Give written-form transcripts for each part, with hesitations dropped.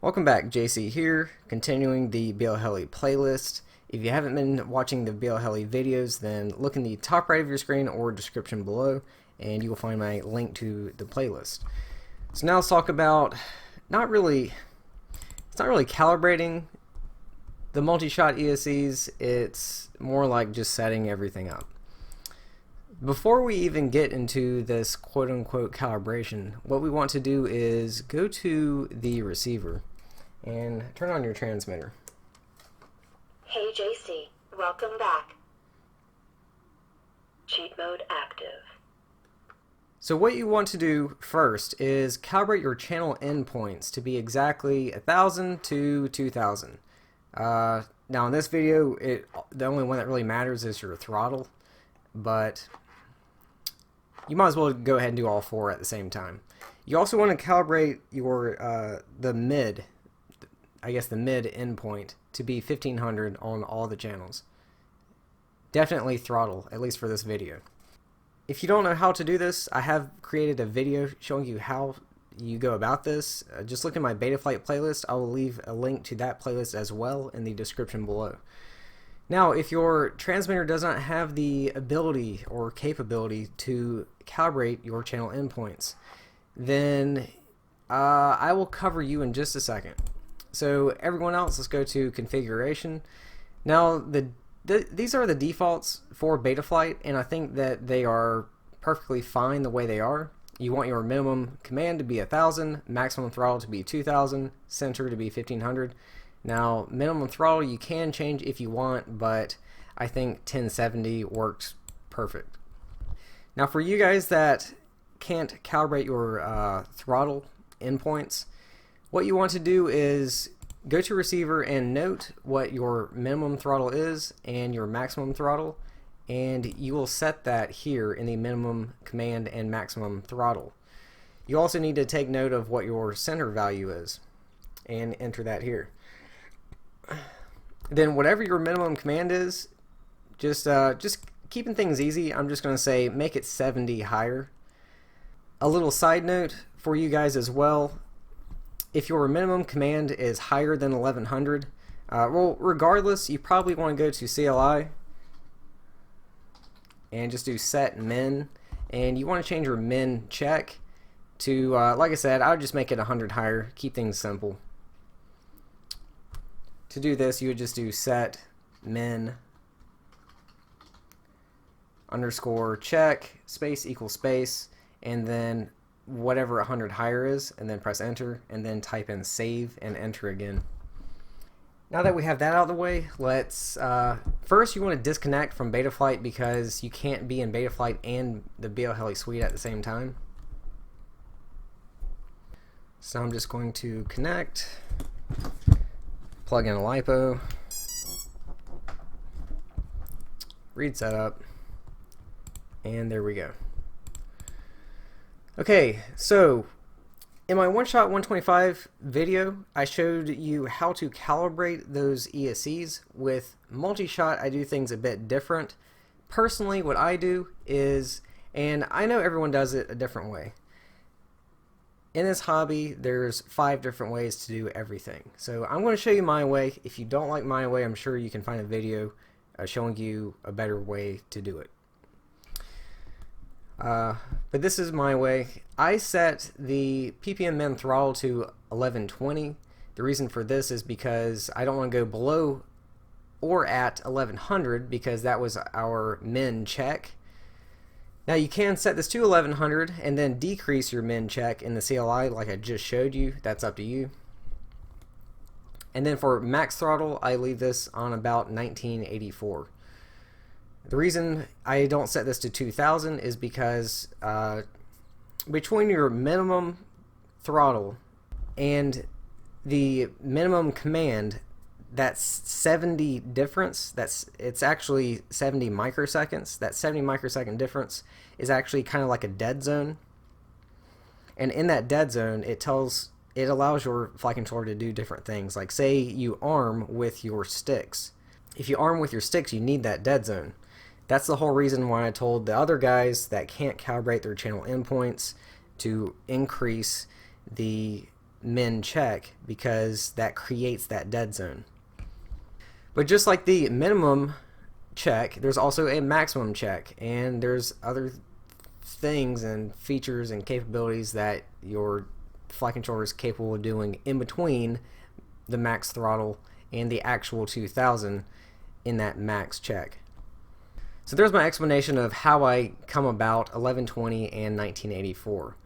Welcome back, JC here, continuing the BLHeli playlist. If you haven't been watching the BLHeli videos, then look in the top right of your screen or description below, and you will find my link to the playlist. So now let's talk about, it's not really calibrating the Multishot ESCs, it's more like just setting everything up. Before we even get into this quote-unquote calibration, what we want to do is go to the receiver and turn on your transmitter. Hey JC, welcome back. Cheat mode active. So what you want to do first is calibrate your channel endpoints to be exactly 1000 to 2000. Now in this video, the only one that really matters is your throttle, but you might as well go ahead and do all four at the same time. You also want to calibrate your the mid endpoint to be 1500 on all the channels. Definitely throttle, at least for this video. If you don't know how to do this, I have created a video showing you how you go about this. Just look at my beta flight playlist. I will leave a link to that playlist as well in the description below. Now, if your transmitter does not have the ability or capability to calibrate your channel endpoints, then I will cover you in just a second. So everyone else, let's go to configuration. Now, these are the defaults for beta flight, and I think that they are perfectly fine the way they are. You want your minimum command to be 1000, maximum throttle to be 2000, center to be 1500. Now, minimum throttle you can change if you want, but I think 1070 works perfect. Now, for you guys that can't calibrate your throttle endpoints, what you want to do is go to receiver and note what your minimum throttle is and your maximum throttle, and you will set that here in the minimum command and maximum throttle. You also need to take note of what your center value is and enter that here. Then whatever your minimum command is, just keeping things easy, I'm just going to say make it 70 higher. A little side note for you guys as well, if your minimum command is higher than 1100, well, regardless, you probably want to go to CLI and just do set min, and you want to change your min check to, like I said, I would just make it 100 higher, keep things simple. To do this, you would just do set min underscore check space equals space, and then whatever 100 higher is, and then press enter, and then type in save and enter again. Now that we have that out of the way, let's first you want to disconnect from Betaflight because you can't be in Betaflight and the BLHeli Suite at the same time. So I'm just going to connect, plug in a LiPo, read setup, and there we go. Okay, so in my one-shot 125 video, I showed you how to calibrate those ESCs. With multi-shot, I do things a bit different. Personally, what I do is, and I know everyone does it a different way. In this hobby, there's 5 different ways to do everything. So I'm going to show you my way. If you don't like my way, I'm sure you can find a video showing you a better way to do it. But this is my way. I set the ppm min throttle to 1120. The reason for this is because I don't want to go below or at 1100 because that was our min check. Now you can set this to 1100 and then decrease your min check in the CLI like I just showed you. That's up to you. And then for max throttle, I leave this on about 1984. The reason I don't set this to 2000 is because between your minimum throttle and the minimum command, that's 70 difference. It's actually 70 microseconds. That 70 microsecond difference is actually kind of like a dead zone. And in that dead zone, it allows your flight controller to do different things. Like say you arm with your sticks. If you arm with your sticks, you need that dead zone. That's the whole reason why I told the other guys that can't calibrate their channel endpoints to increase the min check because that creates that dead zone. But just like the minimum check, there's also a maximum check, and there's other things and features and capabilities that your flight controller is capable of doing in between the max throttle and the actual 2000 in that max check. So there's my explanation of how I come about 1120 and 1984.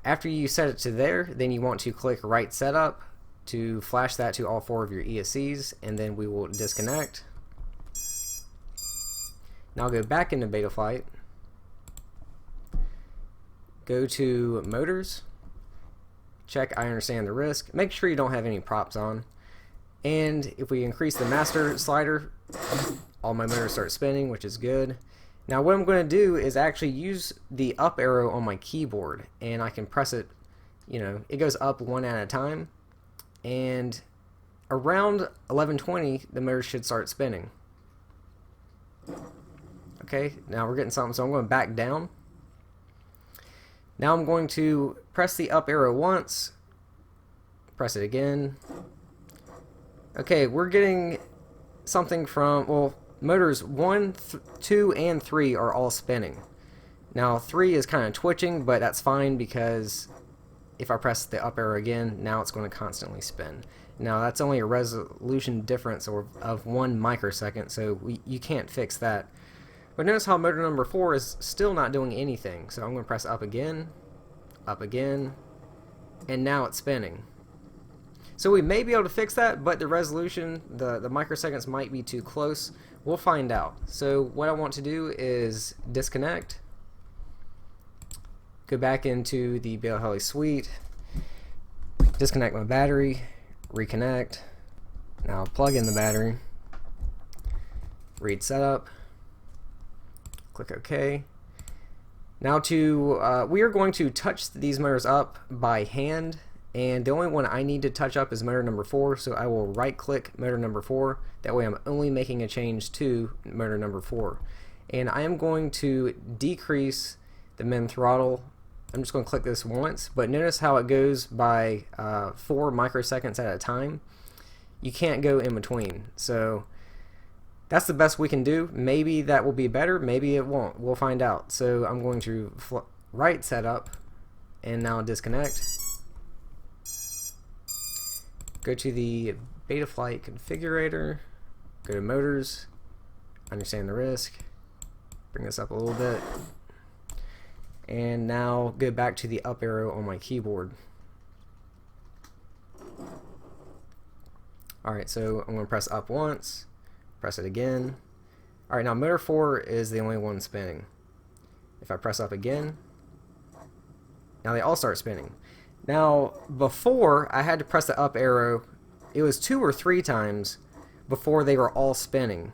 After you set it to there, then you want to click Write Setup to flash that to all 4 of your ESCs, and then we will disconnect. Now I'll go back into Betaflight, go to Motors, check I understand the risk, make sure you don't have any props on, and if we increase the master slider, all my motors start spinning, which is good. Now what I'm going to do is actually use the up arrow on my keyboard, and I can press it, it goes up one at a time, and around 1120 the motor should start spinning. Okay, now we're getting something, so I'm going back down. Now I'm going to press the up arrow once, press it again. Okay, we're getting something from, well, motors 1, 2, and 3 are all spinning. Now 3 is kind of twitching, but that's fine because if I press the up arrow again, now it's going to constantly spin. Now that's only a resolution difference of 1 microsecond, so you can't fix that. But notice how motor number 4 is still not doing anything. So I'm going to press up again, and now it's spinning. So we may be able to fix that, but the resolution, the microseconds might be too close. We'll find out. So what I want to do is disconnect, go back into the BLHeli Suite, disconnect my battery, reconnect. Now plug in the battery, read setup, click OK. Now we are going to touch these motors up by hand, and the only one I need to touch up is motor number 4, so I will right click motor number 4. That way I'm only making a change to motor number 4. And I am going to decrease the min throttle. I'm just going to click this once, but notice how it goes by 4 microseconds at a time. You can't go in between, so that's the best we can do. Maybe that will be better, maybe it won't. We'll find out. So I'm going to right setup and now disconnect. Go to the Betaflight configurator, go to motors, understand the risk, bring this up a little bit, and now go back to the up arrow on my keyboard. Alright, so I'm going to press up once, press it again. Alright, now motor 4 is the only one spinning. If I press up again, now they all start spinning. Now, before, I had to press the up arrow, it was 2 or 3 times before they were all spinning.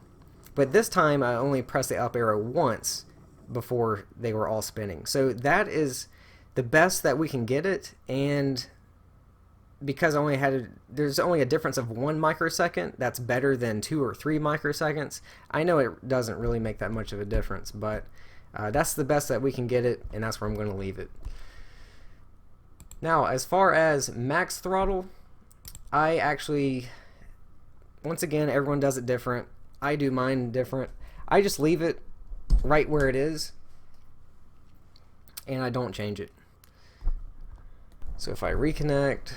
But this time, I only pressed the up arrow once before they were all spinning. So that is the best that we can get it, and because there's only a difference of 1 microsecond, that's better than 2 or 3 microseconds. I know it doesn't really make that much of a difference, but that's the best that we can get it, and that's where I'm going to leave it. Now, as far as max throttle, I actually, once again, everyone does it different. I do mine different. I just leave it right where it is, and I don't change it. So if I reconnect,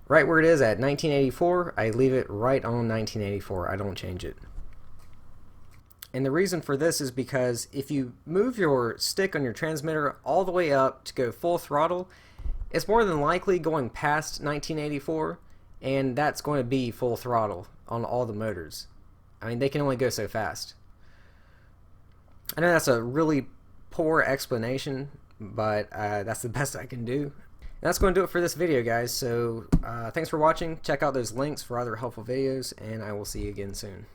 right where it is at 1984, I leave it right on 1984. I don't change it. And the reason for this is because if you move your stick on your transmitter all the way up to go full throttle, it's more than likely going past 1984, and that's going to be full throttle on all the motors. I mean, they can only go so fast. I know that's a really poor explanation, but that's the best I can do. And that's going to do it for this video, guys. So thanks for watching. Check out those links for other helpful videos, and I will see you again soon.